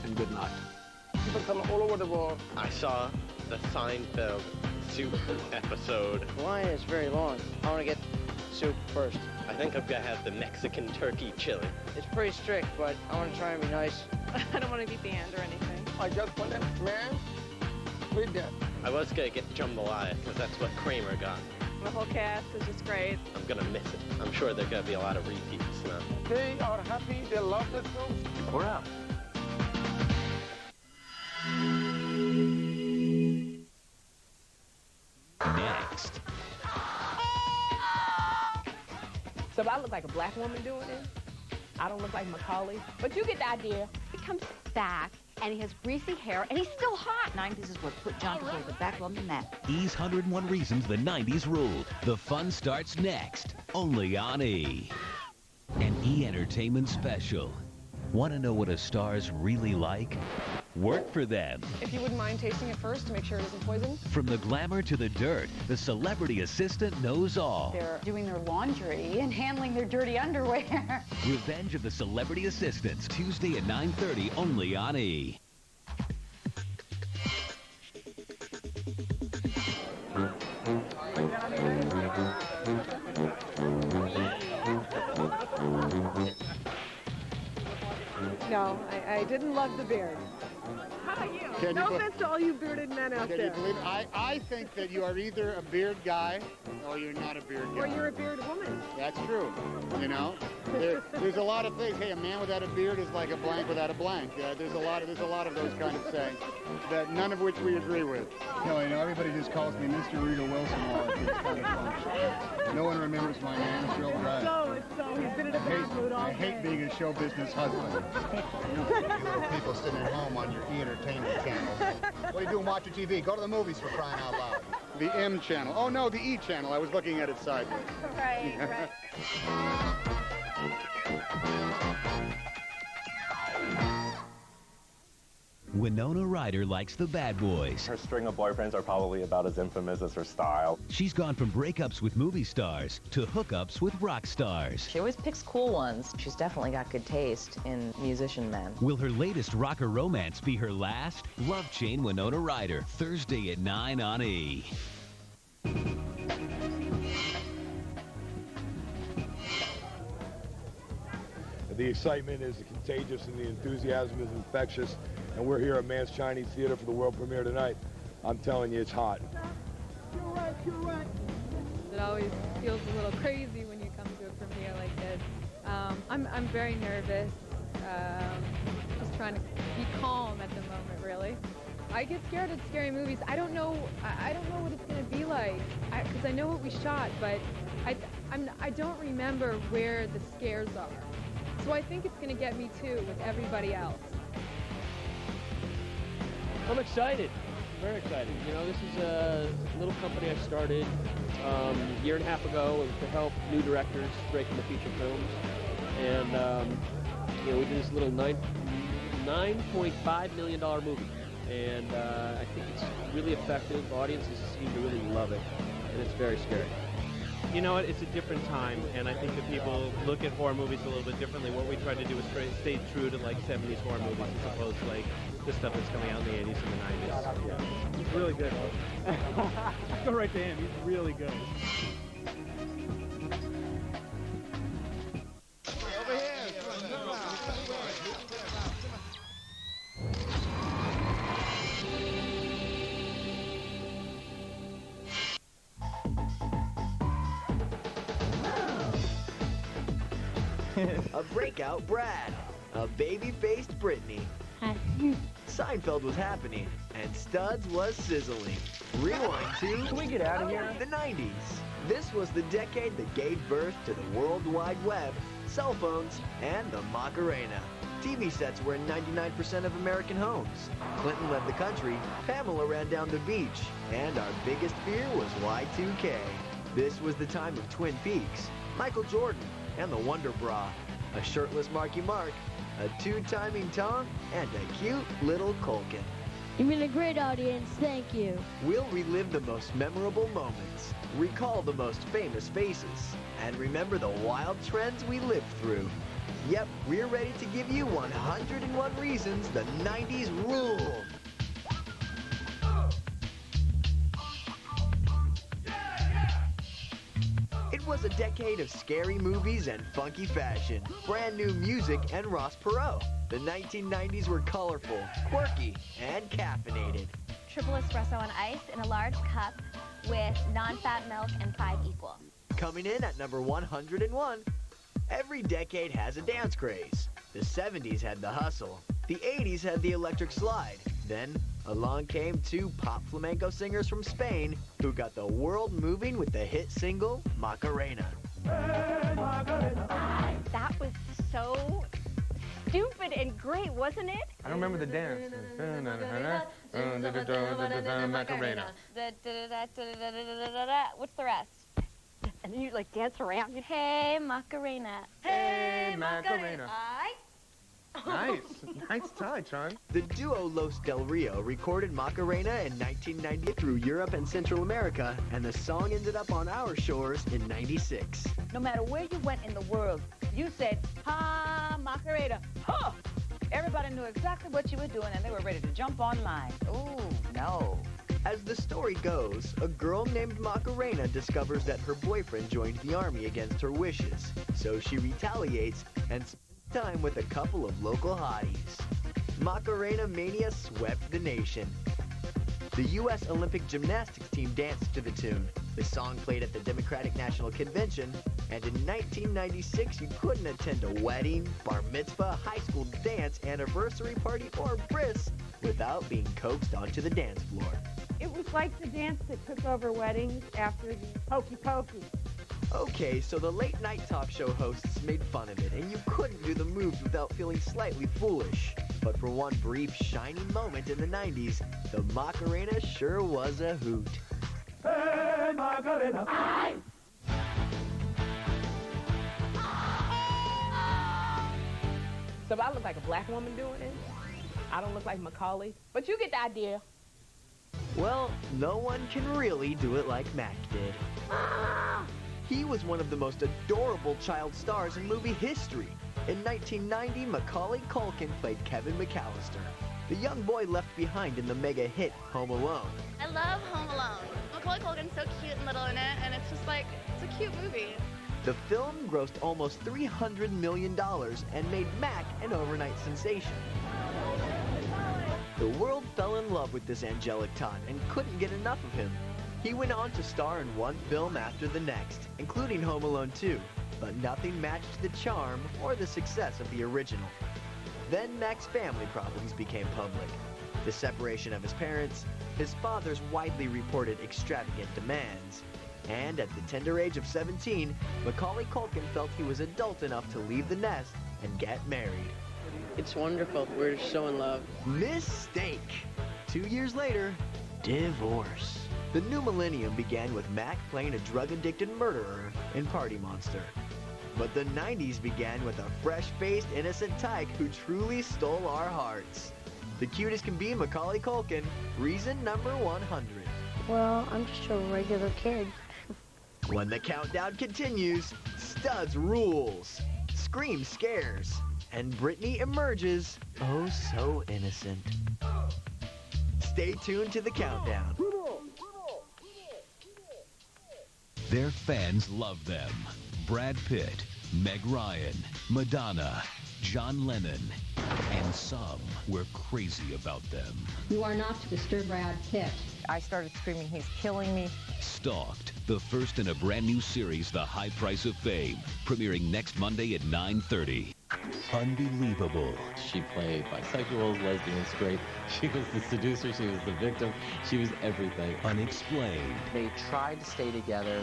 and good night. People come all over the world. I saw the Seinfeld soup episode. The line is very long. I want to get soup first. I think I'm gonna have the Mexican turkey chili. It's pretty strict, but I want to try and be nice. I don't want to be banned or anything. I just want that man. Read that. I was gonna get jambalaya because that's what Kramer got. The whole cast is just great. I'm gonna miss it. I'm sure there's gonna be a lot of repeats now. They are happy. They love the soup. We're out. Next. So if I look like a black woman doing it, I don't look like Macaulay, but you get the idea. He comes back, and he has greasy hair, and he's still hot. 90s is what put John Travolta back on the map. E's 101 Reasons the 90s Ruled. The fun starts next, only on E! An E! Entertainment special. Want to know what a star's really like? work for them. If you wouldn't mind tasting it first to make sure it isn't poison. From the glamour to the dirt, the celebrity assistant knows all. They're doing their laundry and handling their dirty underwear. Revenge of the Celebrity Assistants, Tuesday at 9:30, only on E! No, I didn't love the beard. How about you? Can no offense to all you bearded men out Can there. you believe it? I think that you are either a beard guy or you're not a beard guy. Or you're a beard woman. That's true. You know, there's a lot of things. Hey, a man without a beard is like a blank without a blank. There's a lot of those kind of sayings, that none of which we agree with. No, you know, everybody just calls me Mr. Rita Wilson all it's kind of fun. No one remembers my name. It's real right. So he's been in a bad mood all I hate being a show business husband. You little people sitting at home on your E-entertainment channel. What are you doing watching TV? Go to the movies for crying out loud. The M channel. Oh no, the E channel. I was looking at it sideways. Right. Winona Ryder likes the bad boys. Her string of boyfriends are probably about as infamous as her style. She's gone from breakups with movie stars to hookups with rock stars. She always picks cool ones. She's definitely got good taste in musician men. Will her latest rocker romance be her last? Love Chain Winona Ryder, Thursday at 9 on E! The excitement is contagious and the enthusiasm is infectious, and we're here at Mann's Chinese Theater for the world premiere tonight. I'm telling you, it's hot. It always feels a little crazy when you come to a premiere like this. I'm very nervous, just trying to be calm at the moment, really. I get scared at scary movies. I don't know what it's going to be like, because I know what we shot, but I don't remember where the scares are. So I think it's going to get me too with everybody else. I'm excited. Very excited. You know, this is a little company I started a year and a half ago to help new directors break into feature films. And, you know, we did this little $9.5 million movie. And I think it's really effective. Audiences seem to really love it. And it's very scary. You know what, it's a different time, and I think that people look at horror movies a little bit differently. What we tried to do is stay true to like 70s horror movies as opposed to like the stuff that's coming out in the 80s and the 90s. Yeah. He's really good. Go right to him, he's really good. A breakout Brad, a baby-faced Brittany. Seinfeld was happening, and Studs was sizzling. Rewind to... Can we get out of here? The 90s. This was the decade that gave birth to the World Wide Web, cell phones, and the Macarena. TV sets were in 99% of American homes. Clinton led the country, Pamela ran down the beach, and our biggest fear was Y2K. This was the time of Twin Peaks, Michael Jordan, and the Wonder Bra, a shirtless Marky Mark, a two-timing Tom, and a cute little Culkin. You've been a great audience, thank you. We'll relive the most memorable moments, recall the most famous faces, and remember the wild trends we lived through. Yep, we're ready to give you 101 reasons the 90s ruled. It was a decade of scary movies and funky fashion, brand new music, and Ross Perot. The 1990s were colorful, quirky, and caffeinated. Triple espresso on ice in a large cup with non-fat milk and 5 equal. Coming in at number 101, every decade has a dance craze. The 70s had the hustle. The 80s had the electric slide. Then along came two pop flamenco singers from Spain who got the world moving with the hit single Macarena. That was so stupid and great, wasn't it? I don't remember the dance. Macarena. What's the rest? And then you like dance around. Hey, Macarena. Hey, Macarena. Nice. Nice tie, Chun. The duo Los Del Rio recorded Macarena in 1990 through Europe and Central America, and the song ended up on our shores in '96. No matter where you went in the world, you said, "Ha, Macarena, ha!" Everybody knew exactly what you were doing, and they were ready to jump online. Ooh, no. As the story goes, a girl named Macarena discovers that her boyfriend joined the army against her wishes, so she retaliates and spends time with a couple of local hotties. Macarena mania swept the nation. The U.S. Olympic gymnastics team danced to the tune. The song played at the Democratic National Convention, and in 1996 you couldn't attend a wedding, bar mitzvah, high school dance, anniversary party, or bris without being coaxed onto the dance floor. It was like the dance that took over weddings after the Hokey Pokey. Okay, so the late night talk show hosts made fun of it, and you couldn't do the moves without feeling slightly foolish. But for one brief, shining moment in the 90s, the Macarena sure was a hoot. Hey, Macarena! So if I look like a black woman doing it, I don't look like Macaulay, but you get the idea. Well, no one can really do it like Mac did. He was one of the most adorable child stars in movie history. In 1990, Macaulay Culkin played Kevin McAllister, the young boy left behind in the mega hit Home Alone. I love Home Alone. Macaulay Culkin's so cute and little in it, and it's just like, it's a cute movie. The film grossed almost $300 million and made Mac an overnight sensation. The world fell in love with this angelic tot and couldn't get enough of him. He went on to star in one film after the next, including Home Alone 2, but nothing matched the charm or the success of the original. Then Mac's family problems became public. The separation of his parents, his father's widely reported extravagant demands, and at the tender age of 17, Macaulay Culkin felt he was adult enough to leave the nest and get married. It's wonderful. We're so in love. Mistake! 2 years later, divorce. The new millennium began with Mac playing a drug-addicted murderer in Party Monster. But the 90s began with a fresh-faced, innocent tyke who truly stole our hearts. The cutest can be Macaulay Culkin, reason number 100. Well, I'm just a regular kid. When the countdown continues, Studs rules, Scream scares, and Britney emerges, oh so innocent. Stay tuned to the countdown. Their fans love them. Brad Pitt, Meg Ryan, Madonna, John Lennon, and some were crazy about them. You are not to disturb Brad Pitt. I started screaming, he's killing me. Stalked, the first in a brand new series, The High Price of Fame, premiering next Monday at 9:30. Unbelievable. She played bisexuals, lesbians, straight. She was the seducer, she was the victim, she was everything. Unexplained. They tried to stay together,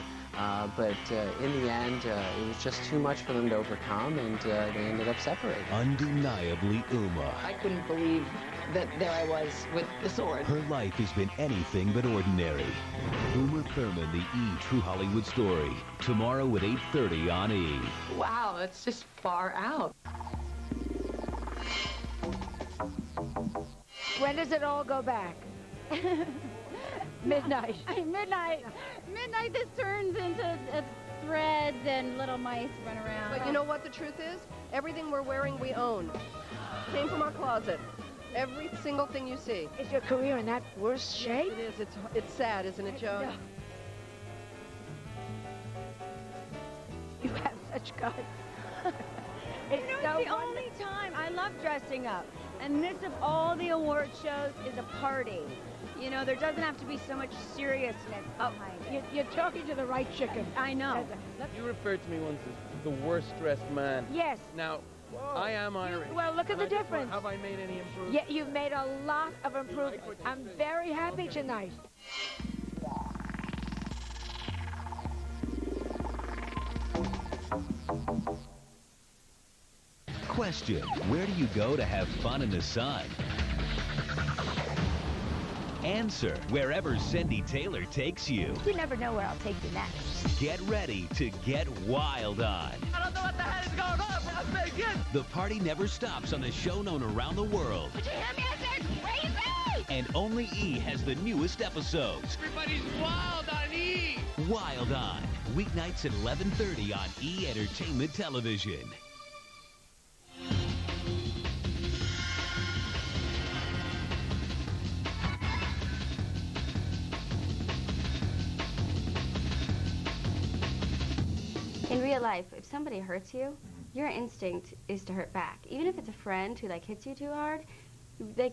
but in the end, it was just too much for them to overcome, and they ended up separating. Undeniably Uma. I couldn't believe that there I was with the sword. Her life has been anything but ordinary. Uma Thurman, the E! True Hollywood Story. Tomorrow at 8:30 on E! Wow, that's just far out. When does it all go back? Midnight. Midnight. Midnight, this turns into threads and little mice run around. But you know what the truth is? Everything we're wearing, we own. Came from our closet. Every single thing you see. Is your career in that worse shape? It is. It's sad, isn't it, Joe? You have such guts. It's the only time I love dressing up. And this of all the award shows is a party. You know, there doesn't have to be so much seriousness behind it. You're talking to the right chicken. I know. You referred to me once as the worst dressed man. Yes. Now, I am Irish. Well, look at the difference. Have I made any improvement? Yeah, you've made a lot of improvement. I'm very happy tonight. Question, where do you go to have fun in the sun? Answer, wherever Cindy Taylor takes you. You never know where I'll take you next. Get ready to get wild on. I don't know what the hell is going on, but I'm very good. The party never stops on a show known around the world. Did you hear me? I said crazy! And only E has the newest episodes. Everybody's wild on E! Wild On. Weeknights at 11:30 on E! Entertainment Television. In real life, if somebody hurts you, your instinct is to hurt back. Even if it's a friend who hits you too hard,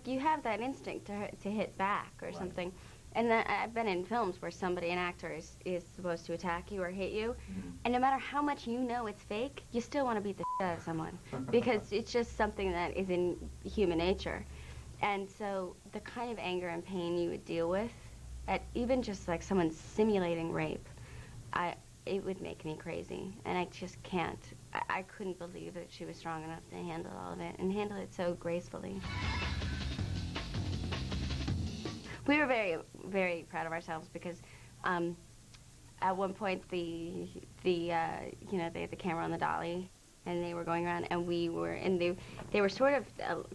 you have that instinct to hit back or something. And I've been in films where an actor is supposed to attack you or hit you, and no matter how much you know it's fake, you still want to beat the shit out of someone because it's just something that is in human nature. And so the kind of anger and pain you would deal with at even just someone simulating rape, it would make me crazy, and I just can't. I couldn't believe that she was strong enough to handle all of it, and handle it so gracefully. We were very, very proud of ourselves because at one point they had the camera on the dolly, and they were going around, and they were sort of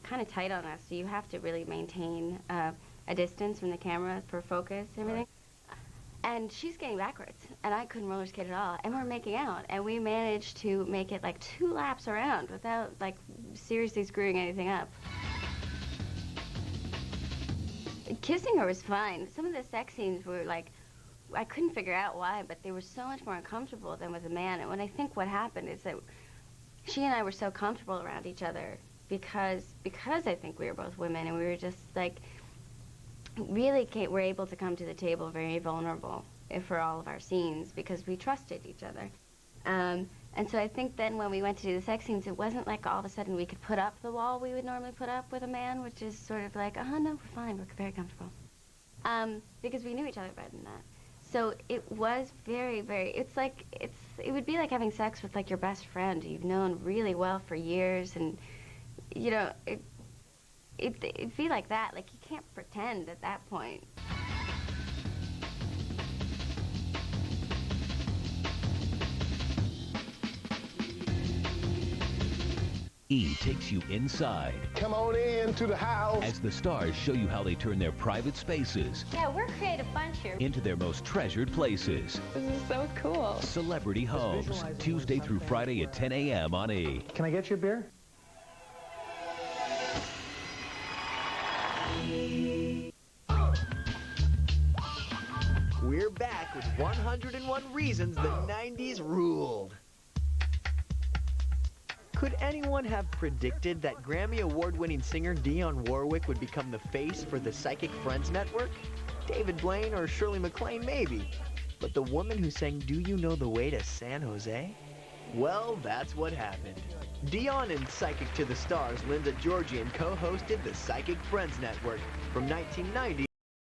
kind of tight on us, so you have to really maintain a distance from the camera for focus and everything. And she's getting backwards, and I couldn't roller skate at all. And we're making out, and we managed to make it 2 laps around without seriously screwing anything up. Kissing her was fine. Some of the sex scenes were I couldn't figure out why, but they were so much more uncomfortable than with a man. And I think what happened is that she and I were so comfortable around each other because I think we were both women, and we were just really were able to come to the table very vulnerable for all of our scenes because we trusted each other. And so I think then when we went to do the sex scenes, it wasn't all of a sudden we could put up the wall we would normally put up with a man, which is sort of oh no, we're fine, we're very comfortable. Because we knew each other better than that. So it was very, very, it would be like having sex with your best friend who you've known really well for years, and it'd be like that. You can't pretend at that point. E! takes you inside. Come on in to the house. As the stars show you how they turn their private spaces Yeah, we're a creative bunch here. into their most treasured places. This is so cool. Celebrity Homes, Tuesday through Friday at 10 a.m. on E! Can I get you a beer? We're back with 101 Reasons the 90s Ruled. Could anyone have predicted that Grammy Award-winning singer Dionne Warwick would become the face for the Psychic Friends Network? David Blaine or Shirley MacLaine, maybe. But the woman who sang Do You Know the Way to San Jose? Well, that's what happened. Dionne and Psychic to the Stars, Linda Georgian co-hosted the Psychic Friends Network from 1990